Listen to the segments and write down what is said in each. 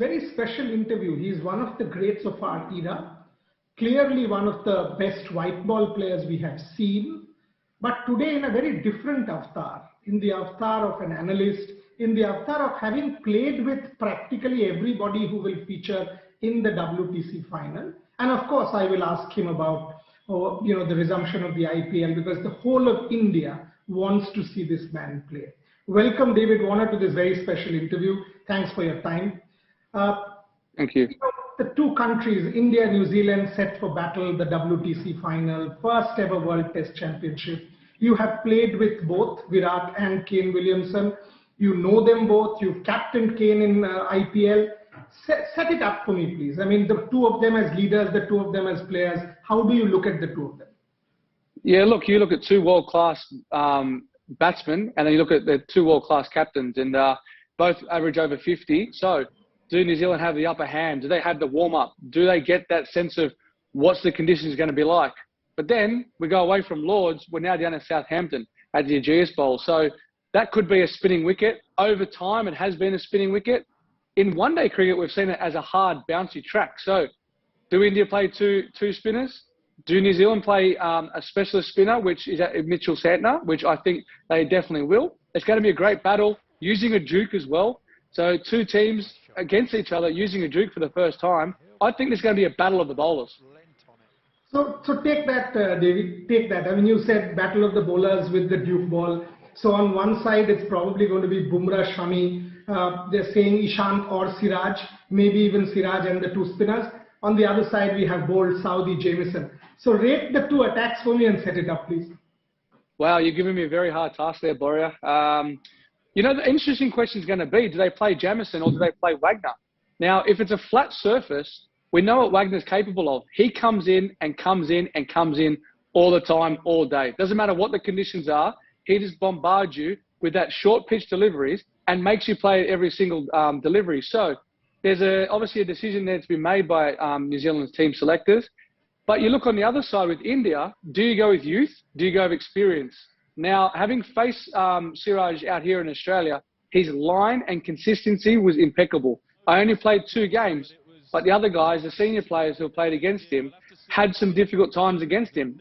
very special interview. He's one of the greats of our era, clearly one of the best white ball players we have seen, but today in a very different avatar, in the avatar of an analyst, in the avatar of having played with practically everybody who will feature in the WTC final. And of course, I will ask him about the resumption of the IPL, because the whole of India wants to see this man play. Welcome, David Warner, to this very special interview. Thanks for your time. Thank you. The two countries, India and New Zealand, set for battle, the WTC final, first ever World Test Championship. You have played with both Virat and Kane Williamson. You know them both. You've captained Kane in IPL. Set it up for me, please. I mean, the two of them as leaders, the two of them as players. How do you look at the two of them? Yeah, look, you look at two world-class batsmen, and then you look at the two world-class captains, and both average over 50. So do New Zealand have the upper hand? Do they have the warm-up? Do they get that sense of what's the conditions going to be like? But then we go away from Lords. We're now down at Southampton at the Ageas Bowl. So that could be a spinning wicket. Over time, it has been a spinning wicket. In one-day cricket, we've seen it as a hard, bouncy track. So do India play two spinners? Do New Zealand play a specialist spinner, which is Mitchell Santner, which I think they definitely will? It's going to be a great battle, using a duke as well. So two teams against each other using a duke for the first time. I think there's going to be a battle of the bowlers. So take that, David, take that. I mean, you said battle of the bowlers with the duke ball. So on one side, it's probably going to be Bumrah, Shami. They're saying Ishant or Siraj, maybe even Siraj and the two spinners. On the other side, we have Bolt, Saudi, Jamieson. So rate the two attacks for me and set it up, please. Wow, you're giving me a very hard task there, Boria. The interesting question is going to be, do they play Jamieson or do they play Wagner? Now, if it's a flat surface, we know what Wagner's capable of. He comes in and comes in and comes in all the time, all day. Doesn't matter what the conditions are. He just bombards you with that short pitch deliveries and makes you play every single delivery. So there's obviously a decision there to be made by New Zealand's team selectors. But you look on the other side with India, do you go with youth? Do you go with experience? Now, having faced Siraj out here in Australia, his line and consistency was impeccable. I only played 2 games, but the other guys, the senior players who played against him, had some difficult times against him.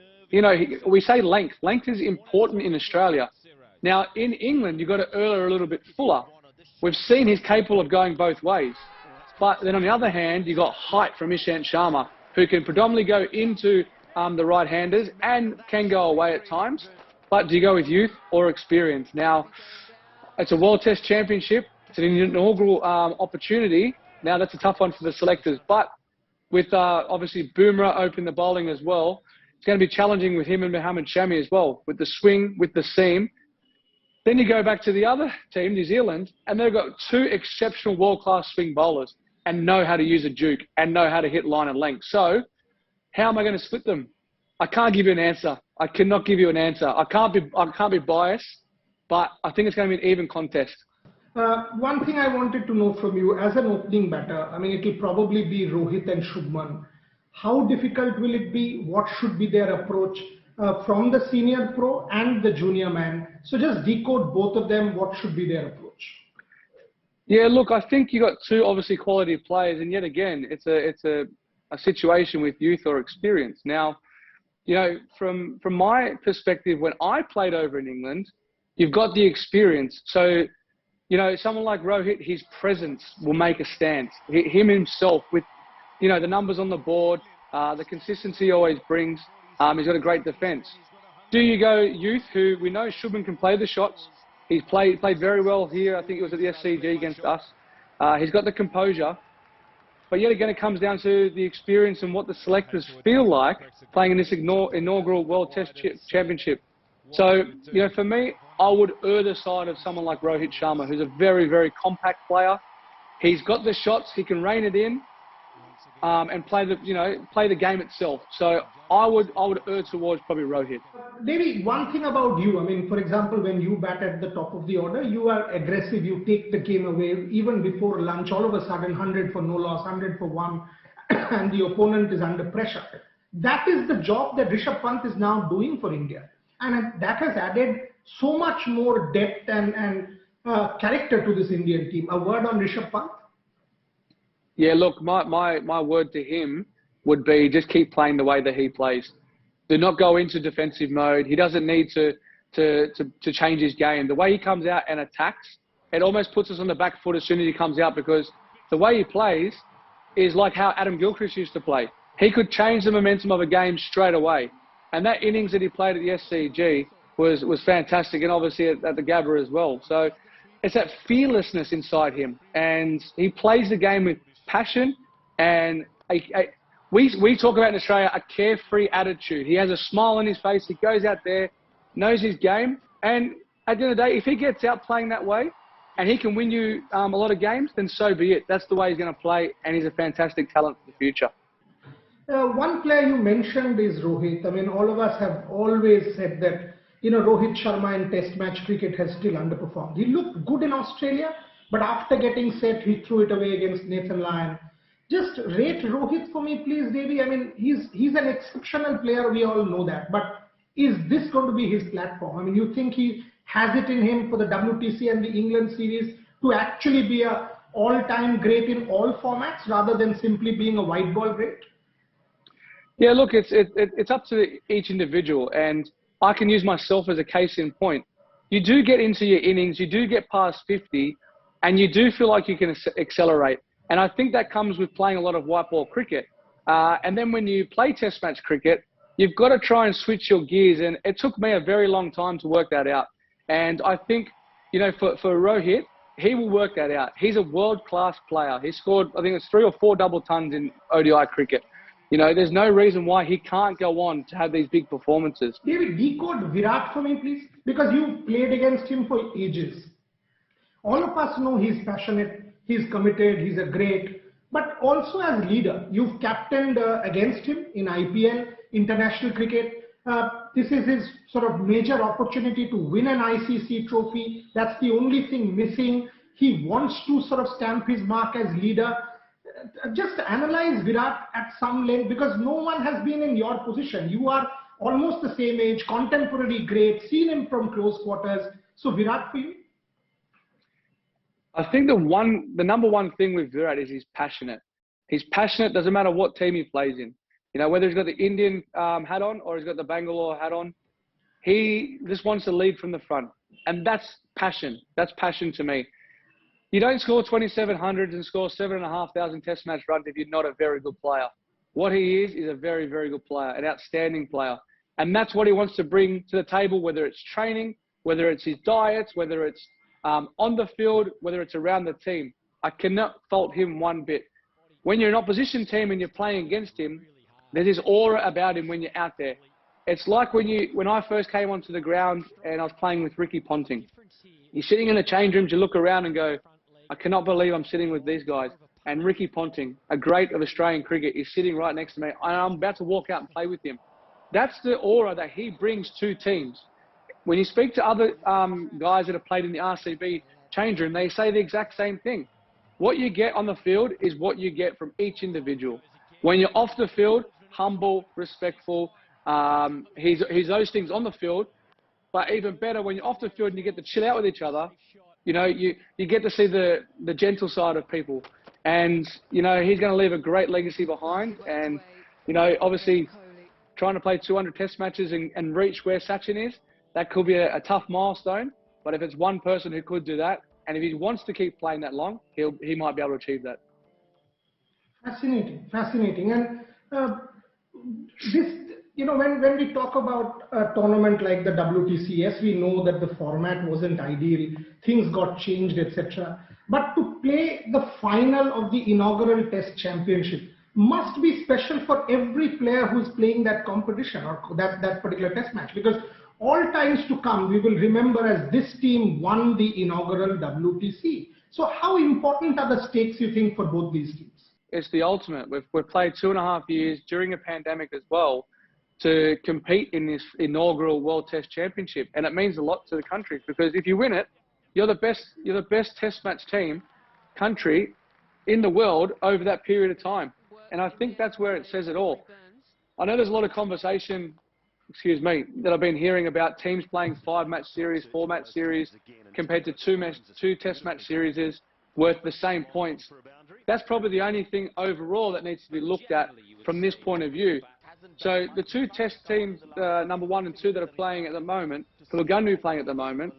We say length. Length is important in Australia. Now, in England, you've got to earn a little bit fuller. We've seen he's capable of going both ways. But then on the other hand, you've got height from Ishant Sharma, who can predominantly go into the right-handers and can go away at times. But do you go with youth or experience? Now, it's a World Test Championship. It's an inaugural opportunity. Now, that's a tough one for the selectors. But with obviously Bumrah open the bowling as well, it's going to be challenging with him and Mohammad Shami as well, with the swing, with the seam. Then you go back to the other team, New Zealand, and they've got 2 exceptional world-class swing bowlers and know how to use a duke and know how to hit line and length. So how am I going to split them? I can't give you an answer. I cannot give you an answer. I can't be biased, but I think it's going to be an even contest. One thing I wanted to know from you as an opening batter, I mean, it will probably be Rohit and Shubman. How difficult will it be? What should be their approach from the senior pro and the junior man? So just decode both of them. What should be their approach? Yeah, look, I think you got 2 obviously quality players, and yet again, it's a situation with youth or experience. Now, from my perspective, when I played over in England, you've got the experience. So, someone like Rohit, his presence will make a stance. Him himself with, the numbers on the board, the consistency he always brings. He's got a great defence. Do you go youth, who we know Shubman can play the shots? He's played very well here. I think it was at the SCG against us. He's got the composure. But yet again, it comes down to the experience and what the selectors feel like playing in this inaugural World Test Championship. So, for me, I would err the side of someone like Rohit Sharma, who's a very, very compact player. He's got the shots. He can rein it in and play the game itself. So I would err towards probably Rohit. Maybe one thing about you, I mean, for example, when you bat at the top of the order, you are aggressive, you take the game away. Even before lunch, all of a sudden 100 for no loss, 100 for 1, and the opponent is under pressure. That is the job that Rishabh Pant is now doing for India. And that has added so much more depth and character to this Indian team. A word on Rishabh Pant? Yeah, look, my word to him would be just keep playing the way that he plays. Do not go into defensive mode. He doesn't need to change his game. The way he comes out and attacks, it almost puts us on the back foot as soon as he comes out, because the way he plays is like how Adam Gilchrist used to play. He could change the momentum of a game straight away. And that innings that he played at the SCG was fantastic, and obviously at the Gabba as well. So it's that fearlessness inside him, and he plays the game with passion, and we talk about in Australia a carefree attitude. He has a smile on his face. He goes out there, knows his game, and at the end of the day, if he gets out playing that way and he can win you a lot of games, then so be it. That's the way he's going to play, and he's a fantastic talent for the future. One player you mentioned is Rohit. I mean, all of us have always said that, Rohit Sharma in Test match cricket has still underperformed. He looked good in Australia, but after getting set, he threw it away against Nathan Lyon. Just rate Rohit for me, please, Davey. I mean, he's an exceptional player. We all know that. But is this going to be his platform? I mean, you think he has it in him for the WTC and the England series to actually be a all-time great in all formats rather than simply being a white ball great? Yeah, look, it's up to each individual, and I can use myself as a case in point. You do get into your innings, you do get past 50, and you do feel like you can accelerate. And I think that comes with playing a lot of white ball cricket. And then when you play Test match cricket, you've got to try and switch your gears. And it took me a very long time to work that out. And I think, for Rohit, he will work that out. He's a world-class player. He scored, I think it's 3 or 4 double tons in ODI cricket. There's no reason why he can't go on to have these big performances. David, decode Virat for me, please, because you played against him for ages. All of us know he's passionate, he's committed, he's a great, but also as leader, you've captained against him in IPL, international cricket. This is his sort of major opportunity to win an ICC trophy. That's the only thing missing. He wants to sort of stamp his mark as leader. Just analyze Virat at some length, because no one has been in your position. You are almost the same age, contemporary great, seen him from close quarters. So Virat for you? I think the number one thing with Virat is he's passionate. He's passionate, doesn't matter what team he plays in. Whether he's got the Indian hat on or he's got the Bangalore hat on, he just wants to lead from the front. And that's passion. That's passion to me. You don't score 2,700s and score 7,500 Test match runs if you're not a very good player. What he is a very, very good player, an outstanding player. And that's what he wants to bring to the table, whether it's training, whether it's his diets, whether it's on the field, whether it's around the team. I cannot fault him one bit. When you're an opposition team and you're playing against him, there's this aura about him when you're out there. It's like when I first came onto the ground and I was playing with Ricky Ponting. You're sitting in the change rooms, you look around and go, I cannot believe I'm sitting with these guys. And Ricky Ponting, a great of Australian cricket, is sitting right next to me. I'm about to walk out and play with him. That's the aura that he brings to teams. When you speak to other guys that have played in the RCB change room, they say the exact same thing. What you get on the field is what you get from each individual. When you're off the field, humble, respectful. He's those things on the field. But even better, when you're off the field and you get to chill out with each other, you get to see the gentle side of people. And, he's going to leave a great legacy behind. And, obviously trying to play 200 Test matches and reach where Sachin is, that could be a tough milestone. But if it's one person who could do that, and if he wants to keep playing that long, he might be able to achieve that. Fascinating. And this, when we talk about a tournament like the WTC, yes, we know that the format wasn't ideal, things got changed, etc. But to play the final of the inaugural Test Championship must be special for every player who's playing that competition or that particular Test match, because all times to come, we will remember as this team won the inaugural WTC. So how important are the stakes, you think, for both these teams? It's the ultimate. We've played 2.5 years during a pandemic as well to compete in this inaugural World Test Championship. And it means a lot to the country, because if you win it, you're the best Test match team country in the world over that period of time. And I think that's where it says it all. I know there's a lot of conversation, that I've been hearing about teams playing 5-match series, 4-match series compared to two Test match series worth the same points. that's probably the only thing overall that needs to be looked at from this point of view. So the two test teams, number 1 and 2 that are playing at the moment, Philogunu playing at the moment,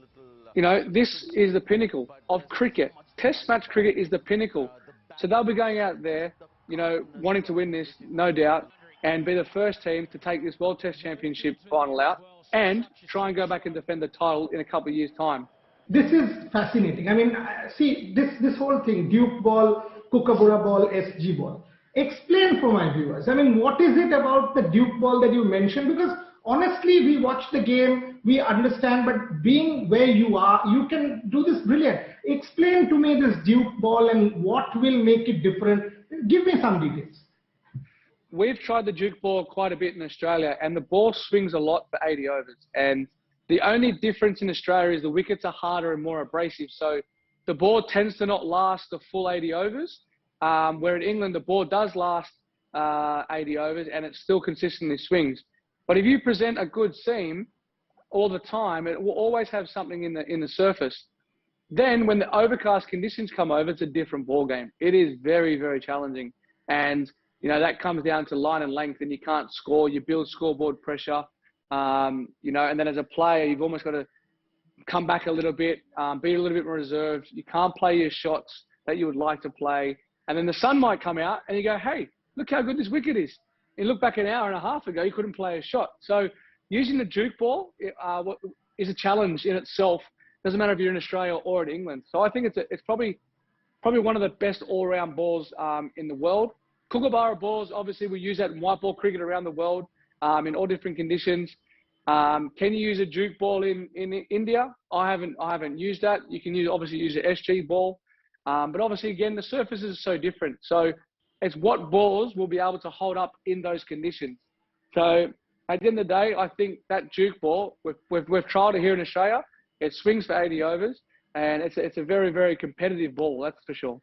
you know, this is the pinnacle of cricket. Test match cricket is the pinnacle. So they'll be going out there, you know, wanting to win this, no doubt, and be the first team to take this World Test Championship final out and try and go back and defend the title in a couple of years' time. This is fascinating. I mean, see, this whole thing, Duke ball, Kookaburra ball, SG ball. Explain for my viewers. I mean, what is it about the Duke ball that you mentioned? Because honestly, we watch the game, we understand, but being where you are, you can do this brilliant. Explain to me this Duke ball and what will make it different. Give me some details. We've tried the Duke ball quite a bit in Australia, and the ball swings a lot for 80 overs. And the only difference in Australia is the wickets are harder and more abrasive. So the ball tends to not last the full 80 overs, where in England, the ball does last 80 overs and it still consistently swings. But if you present a good seam all the time, it will always have something in the surface. Then when the overcast conditions come over, it's a different ball game. It is very, very challenging. And, you know, that comes down to line and length, and you can't score. You build scoreboard pressure, you know, and then as a player, you've almost got to come back a little bit, be a little bit more reserved. You can't play your shots that you would like to play. And then the sun might come out and you go, hey, look how good this wicket is. You look back an hour and a half ago, you couldn't play a shot. So using the Duke ball is a challenge in itself. Doesn't matter if you're in Australia or in England. So I think it's probably one of the best all-round balls in the world. Kookaburra balls, obviously, we use that in white ball cricket around the world in all different conditions. Can you use a Duke ball in India? I haven't used that. You can obviously use an SG ball. But obviously, again, the surfaces are so different. So it's what balls will be able to hold up in those conditions. So at the end of the day, I think that Duke ball, we've tried it here in Australia. It swings for 80 overs, and it's a very, very competitive ball, that's for sure.